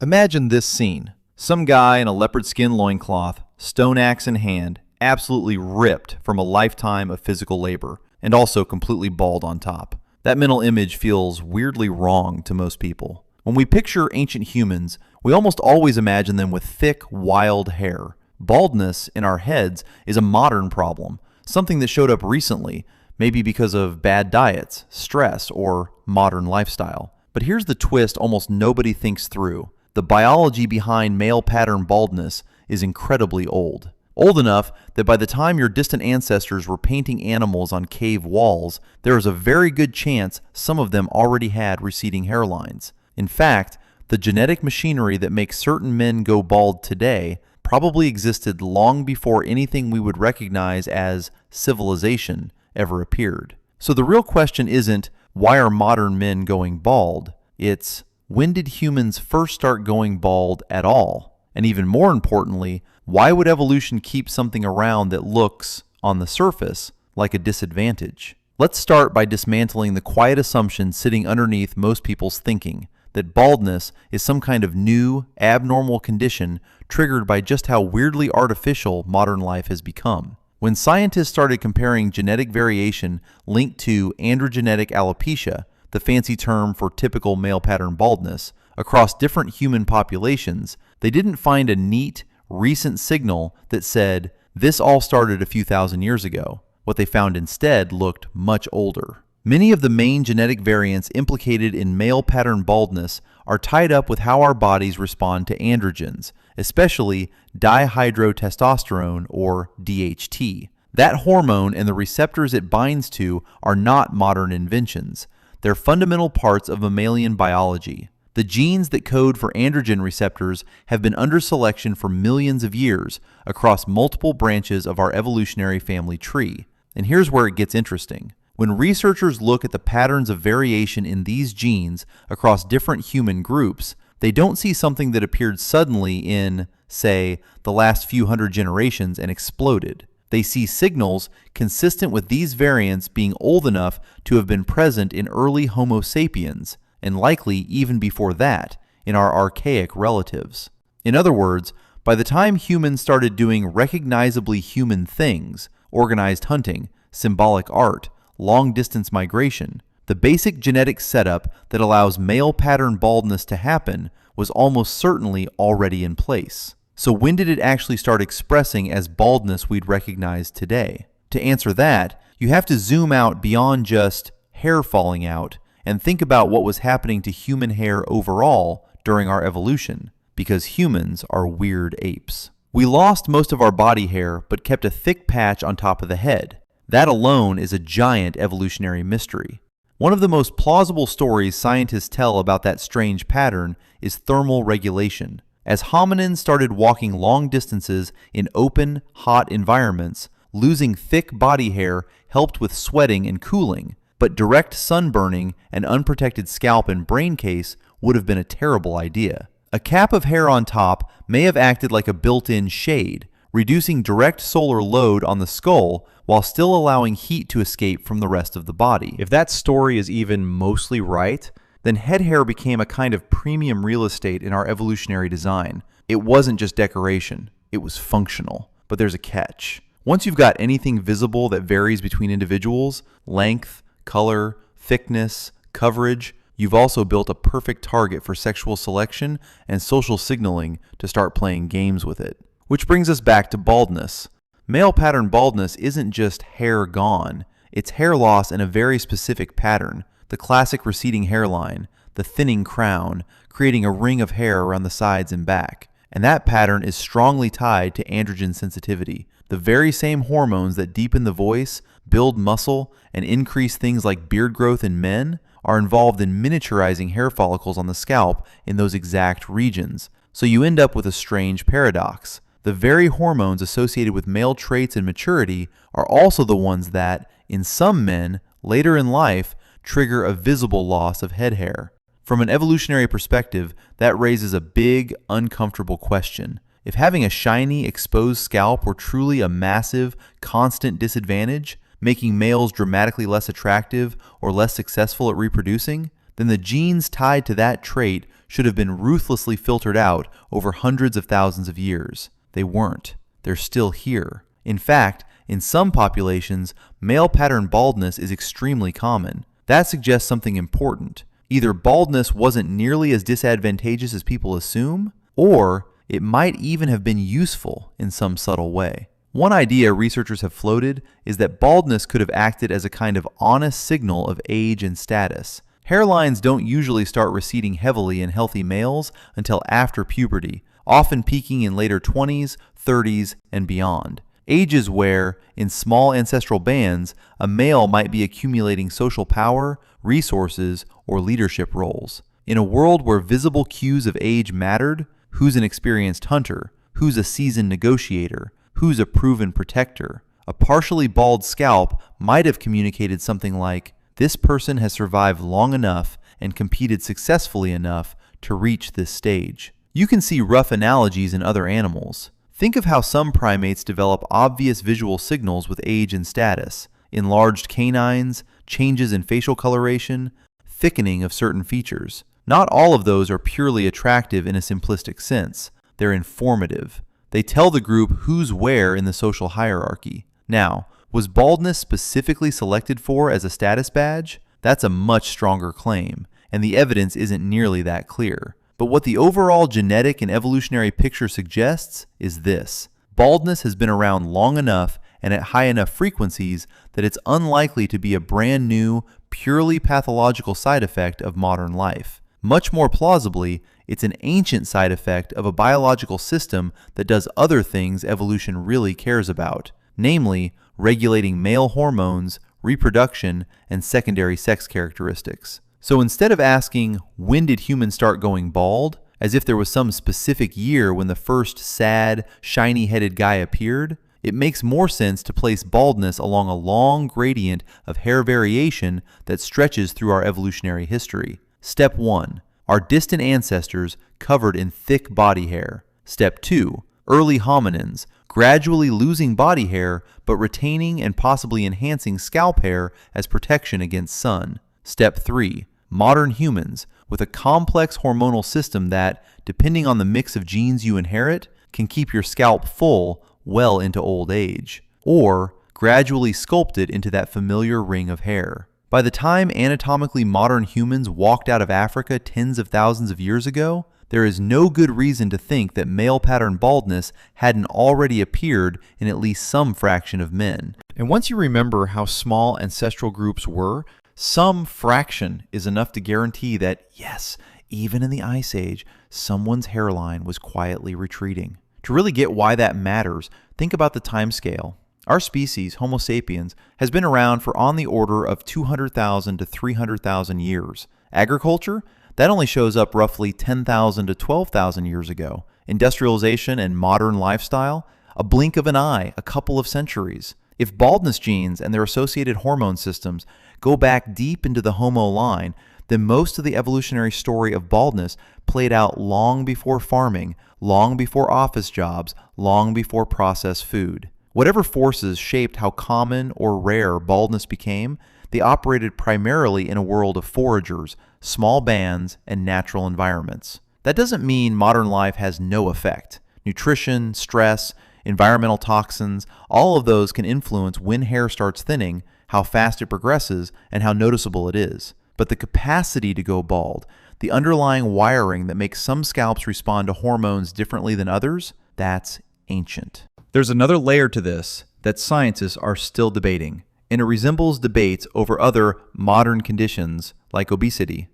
Imagine this scene. Some guy in a leopard skin loincloth, stone axe in hand, absolutely ripped from a lifetime of physical labor, and also completely bald on top. That mental image feels weirdly wrong to most people. When we picture ancient humans, we almost always imagine them with thick, wild hair. Baldness in our heads is a modern problem, something that showed up recently, maybe because of bad diets, stress, or modern lifestyle. But here's the twist almost nobody thinks through. The biology behind male pattern baldness is incredibly old. Old enough that by the time your distant ancestors were painting animals on cave walls, there is a very good chance some of them already had receding hairlines. In fact, the genetic machinery that makes certain men go bald today probably existed long before anything we would recognize as civilization ever appeared. So the real question isn't, why are modern men going bald? It's, when did humans first start going bald at all? And even more importantly, why would evolution keep something around that looks, on the surface, like a disadvantage? Let's start by dismantling the quiet assumption sitting underneath most people's thinking, that baldness is some kind of new, abnormal condition triggered by just how weirdly artificial modern life has become. When scientists started comparing genetic variation linked to androgenetic alopecia, the fancy term for typical male pattern baldness, across different human populations, they didn't find a neat, recent signal that said, this all started a few thousand years ago. What they found instead looked much older. Many of the main genetic variants implicated in male pattern baldness are tied up with how our bodies respond to androgens, especially dihydrotestosterone or DHT. That hormone and the receptors it binds to are not modern inventions. They're fundamental parts of mammalian biology. The genes that code for androgen receptors have been under selection for millions of years across multiple branches of our evolutionary family tree. And here's where it gets interesting. When researchers look at the patterns of variation in these genes across different human groups, they don't see something that appeared suddenly in, say, the last few hundred generations and exploded. They see signals consistent with these variants being old enough to have been present in early Homo sapiens, and likely even before that, in our archaic relatives. In other words, by the time humans started doing recognizably human things, organized hunting, symbolic art, long-distance migration, the basic genetic setup that allows male pattern baldness to happen was almost certainly already in place. So when did it actually start expressing as baldness we'd recognize today? To answer that, you have to zoom out beyond just hair falling out and think about what was happening to human hair overall during our evolution, because humans are weird apes. We lost most of our body hair but kept a thick patch on top of the head. That alone is a giant evolutionary mystery. One of the most plausible stories scientists tell about that strange pattern is thermal regulation. As hominins started walking long distances in open, hot environments, losing thick body hair helped with sweating and cooling, but direct sunburning and unprotected scalp and brain case would have been a terrible idea. A cap of hair on top may have acted like a built-in shade, reducing direct solar load on the skull while still allowing heat to escape from the rest of the body. If that story is even mostly right, then head hair became a kind of premium real estate in our evolutionary design. It wasn't just decoration, it was functional. But there's a catch. Once you've got anything visible that varies between individuals, length, color, thickness, coverage, you've also built a perfect target for sexual selection and social signaling to start playing games with it. Which brings us back to baldness. Male pattern baldness isn't just hair gone, it's hair loss in a very specific pattern. The classic receding hairline, the thinning crown, creating a ring of hair around the sides and back. And that pattern is strongly tied to androgen sensitivity, the very same hormones that deepen the voice, build muscle, and increase things like beard growth in men are involved in miniaturizing hair follicles on the scalp in those exact regions. So you end up with a strange paradox. The very hormones associated with male traits and maturity are also the ones that, in some men, later in life, trigger a visible loss of head hair. From an evolutionary perspective, that raises a big, uncomfortable question. If having a shiny, exposed scalp were truly a massive, constant disadvantage, making males dramatically less attractive or less successful at reproducing, then the genes tied to that trait should have been ruthlessly filtered out over hundreds of thousands of years. They weren't. They're still here. In fact, in some populations, male pattern baldness is extremely common. That suggests something important. Either baldness wasn't nearly as disadvantageous as people assume, or it might even have been useful in some subtle way. One idea researchers have floated is that baldness could have acted as a kind of honest signal of age and status. Hairlines don't usually start receding heavily in healthy males until after puberty, often peaking in later 20s, 30s, and beyond. Ages where, in small ancestral bands, a male might be accumulating social power, resources, or leadership roles. In a world where visible cues of age mattered, who's an experienced hunter, who's a seasoned negotiator, who's a proven protector, a partially bald scalp might have communicated something like, this person has survived long enough and competed successfully enough to reach this stage. You can see rough analogies in other animals. Think of how some primates develop obvious visual signals with age and status: enlarged canines, changes in facial coloration, thickening of certain features. Not all of those are purely attractive in a simplistic sense. They're informative. They tell the group who's where in the social hierarchy. Now, was baldness specifically selected for as a status badge? That's a much stronger claim, and the evidence isn't nearly that clear. But what the overall genetic and evolutionary picture suggests is this: baldness has been around long enough and at high enough frequencies that it's unlikely to be a brand new, purely pathological side effect of modern life. Much more plausibly, it's an ancient side effect of a biological system that does other things evolution really cares about, namely regulating male hormones, reproduction, and secondary sex characteristics. So instead of asking, when did humans start going bald, as if there was some specific year when the first sad, shiny-headed guy appeared, it makes more sense to place baldness along a long gradient of hair variation that stretches through our evolutionary history. Step 1. Our distant ancestors covered in thick body hair. Step 2. Early hominins, gradually losing body hair but retaining and possibly enhancing scalp hair as protection against sun. Step 3. Modern humans, with a complex hormonal system that, depending on the mix of genes you inherit, can keep your scalp full well into old age, or gradually sculpt it into that familiar ring of hair. By the time anatomically modern humans walked out of Africa tens of thousands of years ago, there is no good reason to think that male pattern baldness hadn't already appeared in at least some fraction of men. And once you remember how small ancestral groups were, some fraction is enough to guarantee that, yes, even in the Ice Age, someone's hairline was quietly retreating. To really get why that matters, think about the time scale. Our species, Homo sapiens, has been around for on the order of 200,000 to 300,000 years. Agriculture? That only shows up roughly 10,000 to 12,000 years ago. Industrialization and modern lifestyle? A blink of an eye, a couple of centuries. If baldness genes and their associated hormone systems go back deep into the Homo line, then most of the evolutionary story of baldness played out long before farming, long before office jobs, long before processed food. Whatever forces shaped how common or rare baldness became, they operated primarily in a world of foragers, small bands, and natural environments. That doesn't mean modern life has no effect. Nutrition, stress, environmental toxins, all of those can influence when hair starts thinning, how fast it progresses, and how noticeable it is. But the capacity to go bald, the underlying wiring that makes some scalps respond to hormones differently than others, that's ancient. There's another layer to this that scientists are still debating, and it resembles debates over other modern conditions like obesity.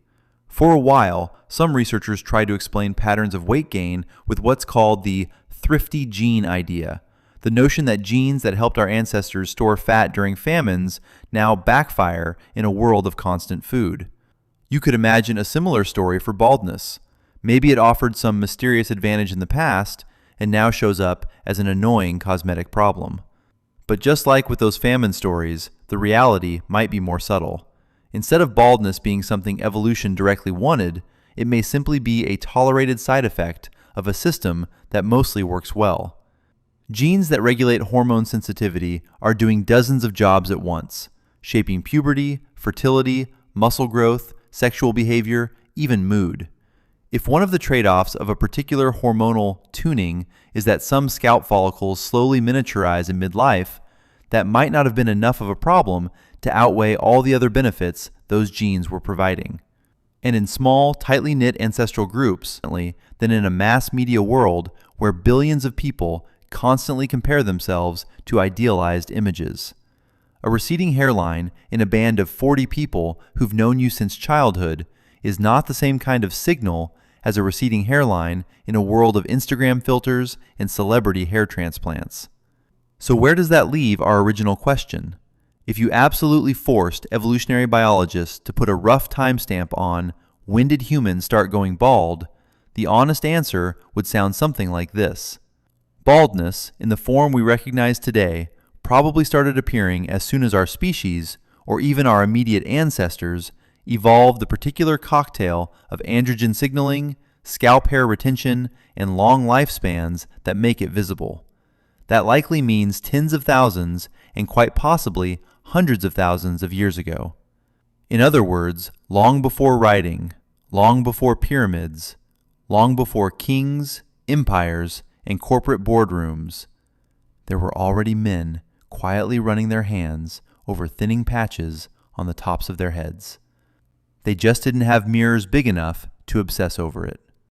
For a while, some researchers tried to explain patterns of weight gain with what's called the thrifty gene idea, the notion that genes that helped our ancestors store fat during famines now backfire in a world of constant food. You could imagine a similar story for baldness. Maybe it offered some mysterious advantage in the past and now shows up as an annoying cosmetic problem. But just like with those famine stories, the reality might be more subtle. Instead of baldness being something evolution directly wanted, it may simply be a tolerated side effect of a system that mostly works well. Genes that regulate hormone sensitivity are doing dozens of jobs at once, shaping puberty, fertility, muscle growth, sexual behavior, even mood. If one of the trade-offs of a particular hormonal tuning is that some scalp follicles slowly miniaturize in midlife, that might not have been enough of a problem to outweigh all the other benefits those genes were providing. And in small, tightly knit ancestral groups, than in a mass media world where billions of people constantly compare themselves to idealized images. A receding hairline in a band of 40 people who've known you since childhood is not the same kind of signal as a receding hairline in a world of Instagram filters and celebrity hair transplants. So where does that leave our original question? If you absolutely forced evolutionary biologists to put a rough timestamp on when did humans start going bald, the honest answer would sound something like this. Baldness, in the form we recognize today, probably started appearing as soon as our species, or even our immediate ancestors, evolved the particular cocktail of androgen signaling, scalp hair retention, and long lifespans that make it visible. That likely means tens of thousands and quite possibly hundreds of thousands of years ago. In other words, long before writing, long before pyramids, long before kings, empires, and corporate boardrooms, there were already men quietly running their hands over thinning patches on the tops of their heads. They just didn't have mirrors big enough to obsess over it.